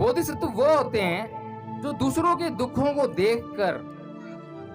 बोधिसत्व वो होते हैं जो दूसरों के दुखों को देखकर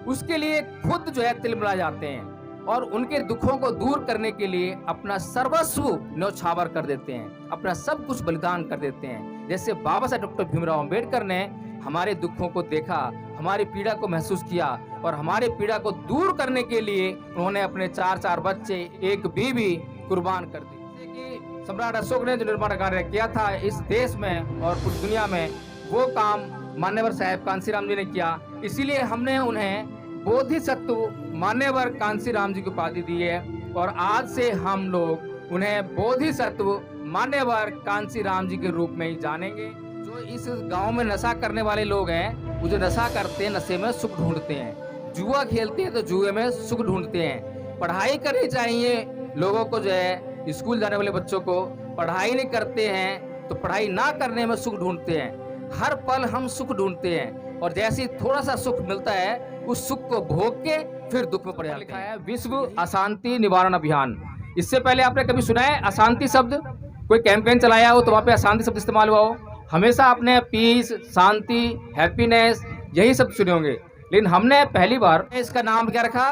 उसके लिए खुद जो है तिलमिला जाते हैं और उनके दुखों को दूर करने के लिए अपना सर्वस्व न्यौछावर कर देते हैं, अपना सब कुछ बलिदान कर देते हैं। जैसे बाबा साहब डॉक्टर भीमराव अंबेडकर ने हमारे दुखों को देखा, हमारी पीड़ा को महसूस किया और हमारे पीड़ा को दूर करने के लिए उन्होंने अपने 4 बच्चे, एक बीवी कुर्बान कर दी। जैसे कि सम्राट अशोक ने जो निर्माण कार्य किया था इस देश में और पूरी दुनिया में, वो काम मान्यवर साहेब कांसीराम जी ने किया। इसीलिए हमने उन्हें बोधिसत्व मान्यवर कांसीराम जी की उपाधि दी है और आज से हम लोग उन्हें बोधिसत्व मान्यवर कांसीराम जी के रूप में ही जानेंगे। जो इस गांव में नशा करने वाले लोग हैं, वो जो नशा करते हैं, नशे में सुख ढूंढते हैं, जुआ खेलते हैं तो जुए में सुख ढूंढते हैं। पढ़ाई करनी चाहिए लोगों को, जो है स्कूल जाने वाले बच्चों को पढ़ाई नहीं करते हैं तो पढ़ाई ना करने में सुख ढूंढते हैं। हर पल हम सुख ढूंढते हैं और जैसे ही थोड़ा सा सुख मिलता है उस सुख को भोग के फिर दुख में पड़ जाते हैं। लिखा है विश्व अशांति निवारण अभियान। इससे पहले आपने कभी सुना है अशांति शब्द? कोई कैंपेन चलाया हो तो वहां पे अशांति शब्द इस्तेमाल हुआ हो? हमेशा आपने पीस, शांति, हैप्पीनेस यही सब सुने होंगे, लेकिन हमने पहली बार इसका नाम क्या रखा?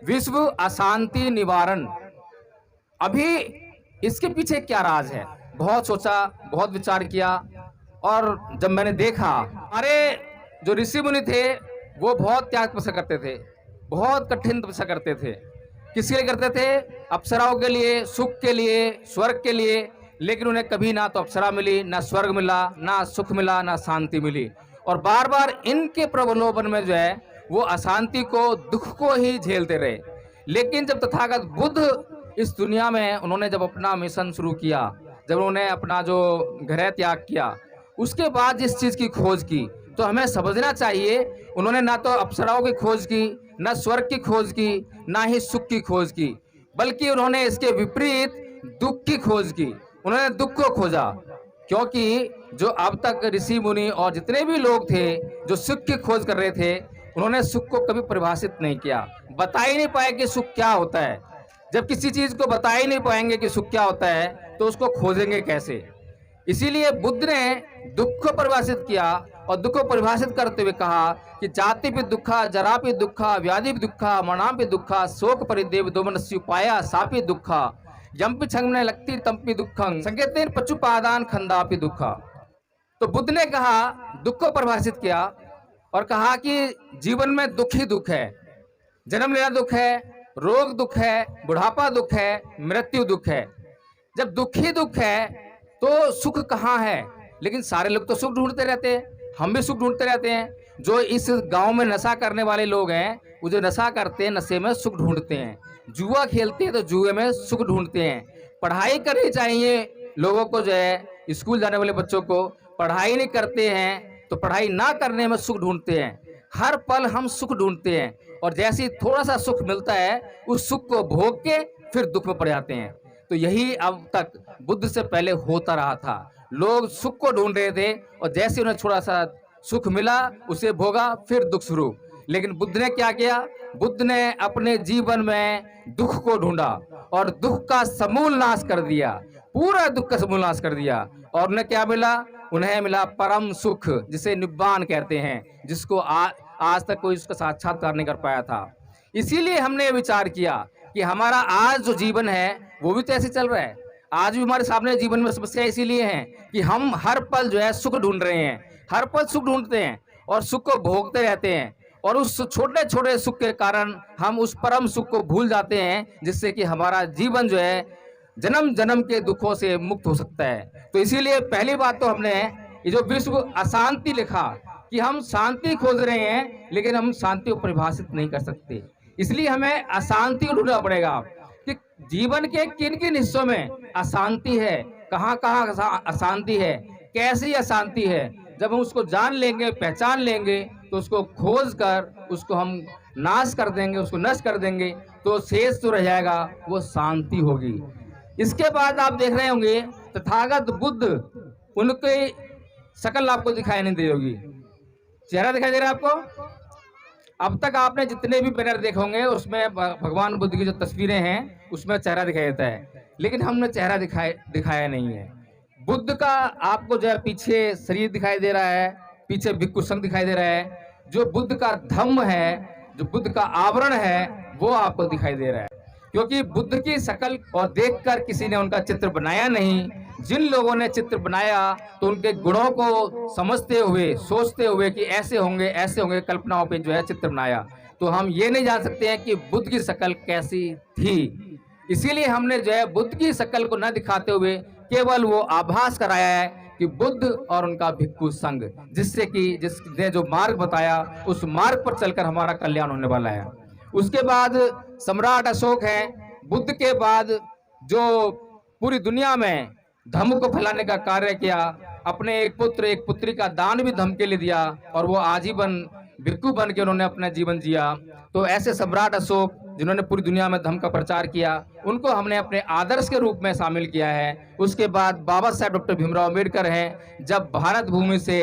विश्व अशांति निवारण। अभी इसके पीछे क्या राज है? बहुत सोचा, बहुत विचार किया और जब मैंने देखा, हमारे जो ऋषि मुनि थे वो बहुत त्याग तपस्या करते थे, बहुत कठिन तपस्या करते थे। किसके लिए करते थे? अप्सराओं के लिए, सुख के लिए, स्वर्ग के लिए। लेकिन उन्हें कभी ना तो अप्सरा मिली, ना स्वर्ग मिला, ना सुख मिला, ना शांति मिली। और बार बार इनके प्रलोभन में जो है वो अशांति को, दुख को ही झेलते रहे। लेकिन जब तथागत बुद्ध इस दुनिया में उन्होंने जब अपना मिशन शुरू किया, जब उन्होंने अपना जो गृह त्याग किया, उसके बाद जिस चीज की खोज की, तो हमें समझना चाहिए उन्होंने ना तो अप्सराओं की खोज की, ना स्वर्ग की खोज की, ना ही सुख की खोज की, बल्कि उन्होंने इसके विपरीत दुख की खोज की। उन्होंने दुख को खोजा, क्योंकि जो अब तक ऋषि मुनि और जितने भी लोग थे जो सुख की खोज कर रहे थे, उन्होंने सुख को कभी परिभाषित नहीं किया, बता ही नहीं पाए कि सुख क्या होता है। जब किसी चीज को बता ही नहीं पाएंगे कि सुख क्या होता है तो उसको खोजेंगे कैसे? इसीलिए बुद्ध ने दुख को परिभाषित किया और दुख को परिभाषित करते हुए कहा कि जाति पे दुखा, जरा पे दुखा, व्याधि पे दुखा, मरणाम पे दुखा, शोक परिदेव दोमनस्य उपाया सापि दुखा, यम्पि छंगने लगती तंपि दुखं संकेतेन पचुपादान खंदापि दुखा। तो बुद्ध ने कहा, दुख को परिभाषित किया और कहा कि जीवन में दुख ही दुख है। जन्म लेना दुख है, रोग दुख है, बुढ़ापा दुख है, मृत्यु दुख है। जब दुख ही दुख है तो सुख कहाँ है? लेकिन सारे लोग तो सुख ढूंढते रहते हैं, हम भी सुख ढूंढते रहते हैं। जो इस गांव में नशा करने वाले लोग हैं, वो जो नशा करते हैं, नशे में सुख ढूंढते हैं। जुआ खेलते हैं तो जुए में सुख ढूंढते हैं। पढ़ाई करनी चाहिए लोगों को, जो है स्कूल जाने वाले बच्चों को पढ़ाई नहीं करते हैं तो पढ़ाई ना करने में सुख ढूंढते हैं। हर पल हम सुख ढूंढते हैं और जैसे ही थोड़ा सा सुख मिलता है उस सुख को भोग के फिर दुख में पड़ जाते हैं। तो यही अब तक बुद्ध से पहले होता रहा था। लोग सुख को ढूंढ रहे थे और जैसे उन्हें थोड़ा सा सुख मिला उसे भोगा, फिर दुख शुरू। लेकिन बुद्ध ने क्या किया? बुद्ध ने अपने जीवन में दुख को ढूंढा और दुख का समूल नाश कर दिया, पूरा दुख का समूल नाश कर दिया। और उन्हें क्या मिला? उन्हें मिला परम सुख, जिसे निब्बान कहते हैं, जिसको आज तक कोई उसका साक्षात्कार नहीं कर पाया था। इसीलिए हमने विचार किया कि हमारा आज जो जीवन है वो भी तो ऐसे चल रहा है। आज भी हमारे सामने जीवन में समस्या इसीलिए है कि हम हर पल जो है सुख ढूंढ रहे हैं, हर पल सुख ढूंढते हैं और सुख को भोगते रहते हैं। और उस छोटे छोटे सुख के कारण हम उस परम सुख को भूल जाते हैं, जिससे कि हमारा जीवन जो है जन्म जन्म के दुखों से मुक्त हो सकता है। तो इसीलिए पहली बात तो हमने ये जो विश्व अशांति लिखा कि हम शांति खोज रहे हैं, लेकिन हम शांति को परिभाषित नहीं कर सकते। इसलिए हमें अशांति को ढूंढना पड़ेगा कि जीवन के किन किन हिस्सों में अशांति है, कहाँ कहाँ अशांति है, कैसी अशांति है। जब हम उसको जान लेंगे, पहचान लेंगे, तो उसको खोज कर उसको हम नाश कर देंगे, उसको नष्ट कर देंगे, तो शेष जो रह जाएगा वो शांति होगी। इसके बाद आप देख रहे होंगे तथागत बुद्ध, उनकी शकल आपको दिखाई नहीं दे होगी, चेहरा दिखाई दे रहा है आपको? अब तक आपने जितने भी बैनर देखे होंगे उसमें भगवान बुद्ध की जो तस्वीरें हैं उसमें चेहरा दिखाई देता है, लेकिन हमने चेहरा दिखाया नहीं है। बुद्ध का आपको जो है पीछे शरीर दिखाई दे रहा है, पीछे भिक्षु संघ दिखाई दे रहा है। जो बुद्ध का धम्म है, जो बुद्ध का आवरण है, वो आपको दिखाई दे रहा है। क्योंकि बुद्ध की शक्ल और देखकर किसी ने उनका चित्र बनाया नहीं। जिन लोगों ने चित्र बनाया तो उनके गुणों को समझते हुए, सोचते हुए कि ऐसे होंगे, कल्पनाओं पे जो है चित्र बनाया। तो हम ये नहीं जान सकते हैं कि बुद्ध की शक्ल कैसी थी। इसीलिए हमने जो है बुद्ध की शक्ल को न दिखाते हुए केवल वो आभास कराया है कि बुद्ध और उनका भिक्षु संघ, जिसने जो मार्ग बताया, उस मार्ग पर चलकर हमारा कल्याण होने वाला है। उसके बाद सम्राट अशोक है। बुद्ध के बाद जो पूरी दुनिया में धम्म को फैलाने का कार्य किया, अपने एक पुत्र एक पुत्री का दान भी धम्म के लिए दिया, और वो आजीवन भिक्षु बन के उन्होंने अपना जीवन जिया। तो ऐसे सम्राट अशोक जिन्होंने पूरी दुनिया में धम्म का प्रचार किया, उनको हमने अपने आदर्श के रूप में शामिल किया है। उसके बाद बाबा साहेब डॉक्टर भीमराव अम्बेडकर हैं। जब भारत भूमि से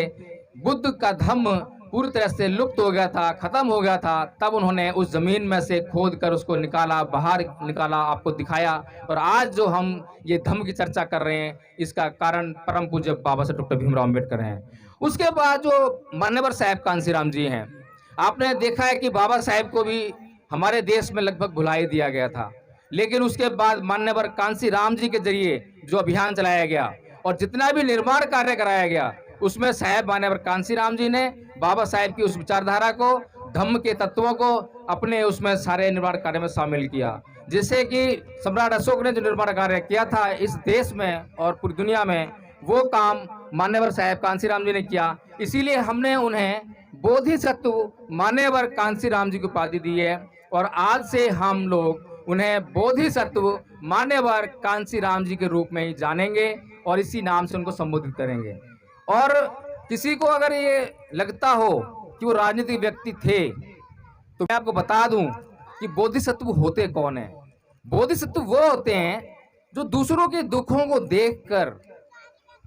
बुद्ध का धम्म पूरी तरह से लुप्त हो गया था, खत्म हो गया था, तब उन्होंने उस जमीन में से खोद कर उसको निकाला, बाहर निकाला, आपको दिखाया। और आज जो हम ये धम्म की चर्चा कर रहे हैं, इसका कारण परम पूज्य बाबा साहेब डॉक्टर भीमराव अम्बेडकर हैं। उसके बाद जो मान्यवर साहेब कांसीराम जी हैं, आपने देखा है कि बाबा साहेब को भी हमारे देश में लगभग भुला ही दिया गया था। लेकिन उसके बाद मान्यवर कांसीराम जी के जरिए जो अभियान चलाया गया और जितना भी निर्माण कार्य कराया गया, उसमें साहेब मान्यवर कांसीराम जी ने बाबा साहेब की उस विचारधारा को, धम्म के तत्वों को अपने उसमें सारे निर्माण कार्य में शामिल किया। जिससे कि सम्राट अशोक ने जो निर्माण कार्य किया था इस देश में और पूरी दुनिया में, वो काम मान्यवर साहेब कांसीराम जी ने किया। इसीलिए हमने उन्हें बोधिसत्व मान्यवर कांसीराम जी की उपाधि दी है, और आज से हम लोग उन्हें बोधिसत्व मान्यवर कांसीराम जी के रूप में ही जानेंगे और इसी नाम से उनको संबोधित करेंगे। और किसी को अगर ये लगता हो कि वो राजनीतिक व्यक्ति थे, तो मैं आपको बता दूं कि बोधिसत्व होते कौन है। बोधिसत्व वो होते हैं जो दूसरों के दुखों को देखकर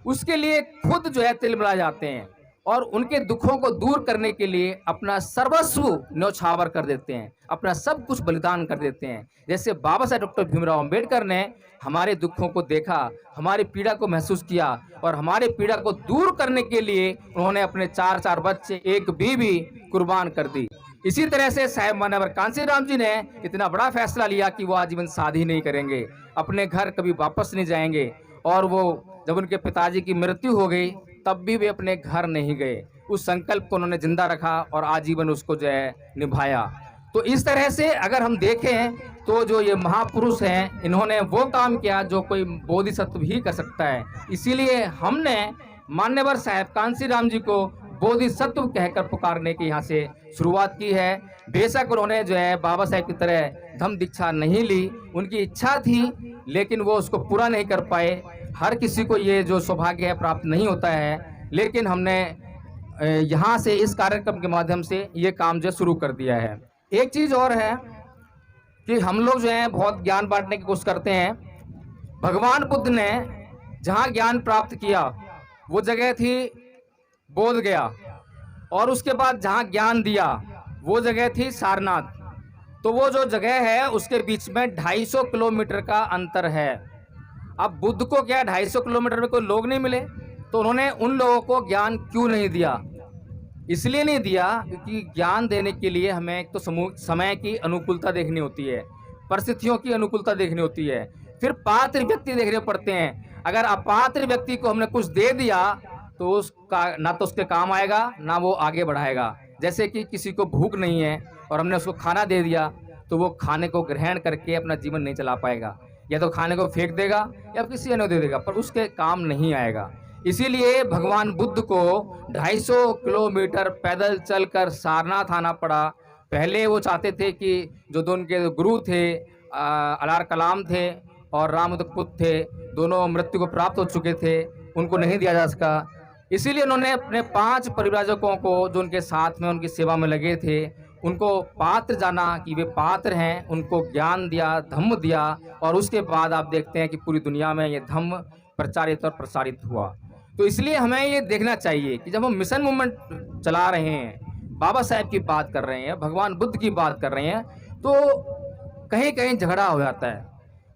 उसके लिए खुद जो है तिलमिला जाते हैं और उनके दुखों को दूर करने के लिए अपना सर्वस्व न्यौछावर कर देते हैं, अपना सब कुछ बलिदान कर देते हैं। जैसे बाबा साहेब डॉक्टर भीमराव अम्बेडकर ने हमारे दुखों को देखा, हमारी पीड़ा को महसूस किया और हमारे पीड़ा को दूर करने के लिए उन्होंने अपने 4 बच्चे, एक बीवी कुर्बान कर दी। इसी तरह से साहेब मान्यवर कांसीराम जी ने इतना बड़ा फैसला लिया कि वो आजीवन शादी नहीं करेंगे, अपने घर कभी वापस नहीं जाएंगे। और वो जब उनके पिताजी की मृत्यु हो गई तब भी वे अपने घर नहीं गए, उस संकल्प को उन्होंने जिंदा रखा और आजीवन उसको जो है निभाया। तो इस तरह से अगर हम देखें तो जो ये महापुरुष हैं, इन्होंने वो काम किया जो कोई बोधिसत्व ही कर सकता है। इसीलिए हमने मान्यवर साहेब कांसीराम जी को बोधिसत्व कहकर पुकारने की यहाँ से शुरुआत की है। बेशक उन्होंने जो है बाबा साहेब की तरह धम्म दीक्षा नहीं ली, उनकी इच्छा थी लेकिन वो उसको पूरा नहीं कर पाए। हर किसी को ये जो सौभाग्य है प्राप्त नहीं होता है, लेकिन हमने यहाँ से इस कार्यक्रम के माध्यम से ये काम जो शुरू कर दिया है। एक चीज़ और है कि हम लोग जो है बहुत ज्ञान बांटने की कोशिश करते हैं। भगवान बुद्ध ने जहाँ ज्ञान प्राप्त किया वो जगह थी बोध गया, और उसके बाद जहाँ ज्ञान दिया वो जगह थी सारनाथ। तो वो जो जगह है उसके बीच में 250 किलोमीटर का अंतर है। अब बुद्ध को क्या 250 किलोमीटर में कोई लोग नहीं मिले, तो उन्होंने उन लोगों को ज्ञान क्यों नहीं दिया? इसलिए नहीं दिया क्योंकि ज्ञान देने के लिए हमें एक तो समय की अनुकूलता देखनी होती है, परिस्थितियों की अनुकूलता देखनी होती है, फिर पात्र व्यक्ति देखने पड़ते हैं। अगर अपात्र व्यक्ति को हमने कुछ दे दिया तो उसका ना तो उसके काम आएगा ना वो आगे बढ़ाएगा। जैसे कि किसी को भूख नहीं है और हमने उसको खाना दे दिया तो वो खाने को ग्रहण करके अपना जीवन नहीं चला पाएगा, या तो खाने को फेंक देगा या किसी अन्य दे देगा, पर उसके काम नहीं आएगा। इसीलिए भगवान बुद्ध को 250 किलोमीटर पैदल चलकर सारनाथ आना पड़ा। पहले वो चाहते थे कि जो उनके गुरु थे अलार कलाम थे और रामदपुत थे, दोनों मृत्यु को प्राप्त हो चुके थे, उनको नहीं दिया जा सका। इसीलिए उन्होंने अपने 5 परिव्राजकों को जो उनके साथ में उनकी सेवा में लगे थे, उनको पात्र जाना कि वे पात्र हैं, उनको ज्ञान दिया, धम्म दिया, और उसके बाद आप देखते हैं कि पूरी दुनिया में ये धम्म प्रचारित और प्रसारित हुआ। तो इसलिए हमें ये देखना चाहिए कि जब हम मिशन मूवमेंट चला रहे हैं, बाबा साहेब की बात कर रहे हैं, भगवान बुद्ध की बात कर रहे हैं, तो कहीं कहीं झगड़ा हो जाता है।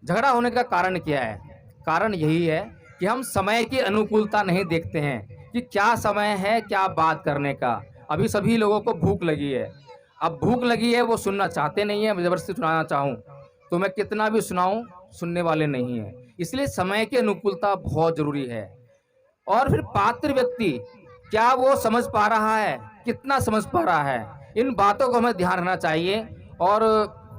झगड़ा होने का कारण क्या है? कारण यही है कि हम समय की अनुकूलता नहीं देखते हैं कि क्या समय है क्या बात करने का। अभी सभी लोगों को भूख लगी है, अब भूख लगी है वो सुनना चाहते नहीं है, मैं ज़बरदस्ती सुनाना चाहूँ तो मैं कितना भी सुनाऊँ सुनने वाले नहीं हैं। इसलिए समय की अनुकूलता बहुत ज़रूरी है। और फिर पात्र व्यक्ति क्या वो समझ पा रहा है, कितना समझ पा रहा है, इन बातों को हमें ध्यान रखना चाहिए। और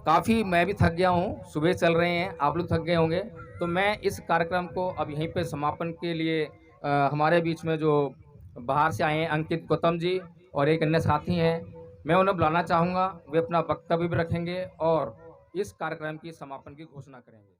काफ़ी मैं भी थक गया हूँ, सुबह चल रहे हैं, आप लोग थक गए होंगे, तो मैं इस कार्यक्रम को अब यहीं पे समापन के लिए हमारे बीच में जो बाहर से आए हैं अंकित गौतम जी और एक अन्य साथी हैं, मैं उन्हें बुलाना चाहूँगा। वे अपना वक्तव्य भी रखेंगे और इस कार्यक्रम की समापन की घोषणा करेंगे।